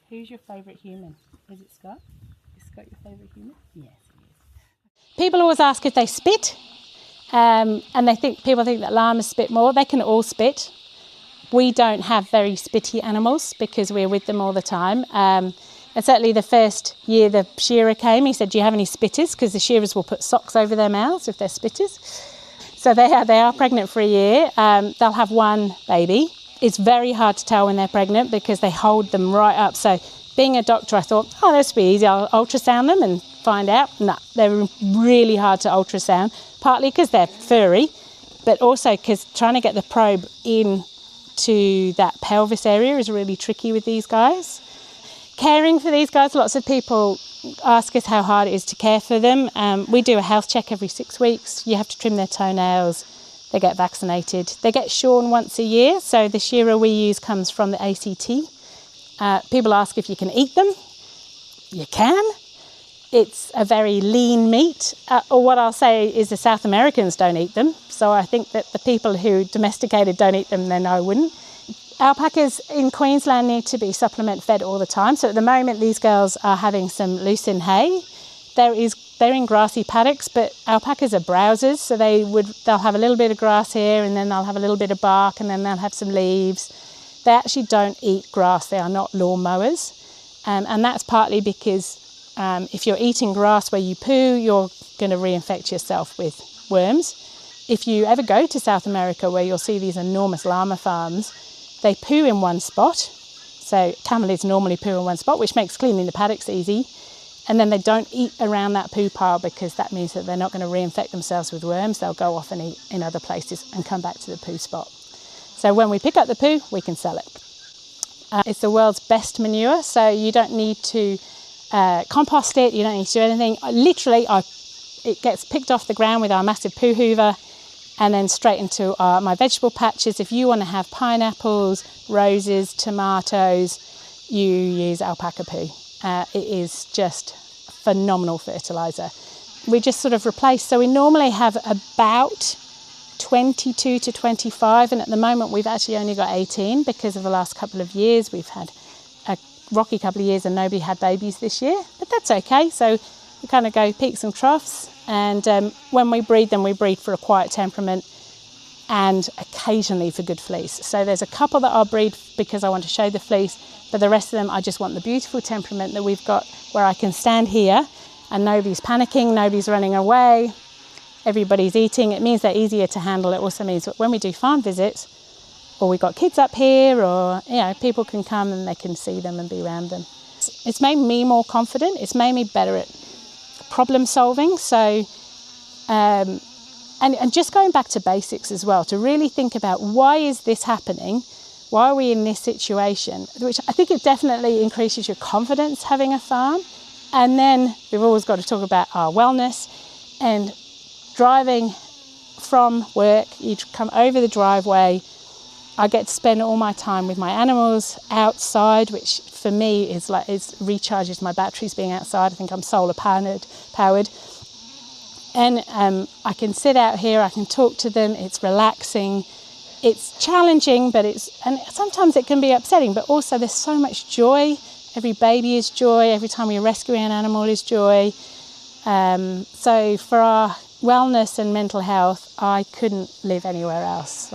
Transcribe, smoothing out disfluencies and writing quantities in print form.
Who's your favourite human? Is it Scott? Is Scott your favourite human? Yes, he is. People always ask if they spit, and people think that llamas spit more. They can all spit. We don't have very spitty animals because we're with them all the time. And certainly the first year the shearer came, he said, do you have any spitters? Because the shearers will put socks over their mouths if they're spitters. So they are pregnant for a year. They'll have one baby. It's very hard to tell when they're pregnant because they hold them right up. So being a doctor, I thought, oh, this will be easy. I'll ultrasound them and find out. No, they're really hard to ultrasound, partly because they're furry, but also because trying to get the probe in to that pelvis area is really tricky with these guys. Caring for these guys, lots of people ask us how hard it is to care for them. We do a health check every 6 weeks. You have to trim their toenails. They get vaccinated. They get shorn once a year. So the shearer we use comes from the ACT. People ask if you can eat them. You can. It's a very lean meat. Or what I'll say is the South Americans don't eat them. So I think that the people who domesticated don't eat them, then I wouldn't. Alpacas in Queensland need to be supplement fed all the time. So at the moment, these girls are having some lucerne hay. They're in grassy paddocks, but alpacas are browsers. So they'll have a little bit of grass here, and then they'll have a little bit of bark, and then they'll have some leaves. They actually don't eat grass. They are not lawn mowers. And that's partly because if you're eating grass where you poo, you're going to reinfect yourself with worms. If you ever go to South America where you'll see these enormous llama farms, they poo in one spot. So camelids normally poo in one spot, which makes cleaning the paddocks easy. And then they don't eat around that poo pile because that means that they're not going to reinfect themselves with worms. They'll go off and eat in other places and come back to the poo spot. So when we pick up the poo, we can sell it. It's the world's best manure, so you don't need to compost it, you don't need to do anything. Literally, it gets picked off the ground with our massive poo hoover and then straight into my vegetable patches. If you want to have pineapples, roses, tomatoes, you use alpaca poo. It is just phenomenal fertiliser. We just sort of replace, so we normally have about 22 to 25, and at the moment we've actually only got 18 because of the last couple of years. We've had a rocky couple of years and nobody had babies this year, but that's okay. So we kind of go peaks and troughs, and when we breed them, we breed for a quiet temperament and occasionally for good fleece. So there's a couple that I'll breed because I want to show the fleece, but the rest of them I just want the beautiful temperament that we've got where I can stand here and nobody's panicking, nobody's running away, everybody's eating. It means they're easier to handle. It also means that when we do farm visits, or we've got kids up here, or people can come and they can see them and be around them. It's made me more confident. It's made me better at problem solving. So, and just going back to basics as well, to really think about why is this happening? Why are we in this situation? Which I think it definitely increases your confidence having a farm. And then we've always got to talk about our wellness and driving from work. You come over the driveway. I get to spend all my time with my animals outside, which for me is recharges my batteries being outside. I think I'm solar powered. And I can sit out here, I can talk to them, it's relaxing. It's challenging, and sometimes it can be upsetting, but also there's so much joy. Every baby is joy, every time we rescue an animal is joy. So for our wellness and mental health, I couldn't live anywhere else.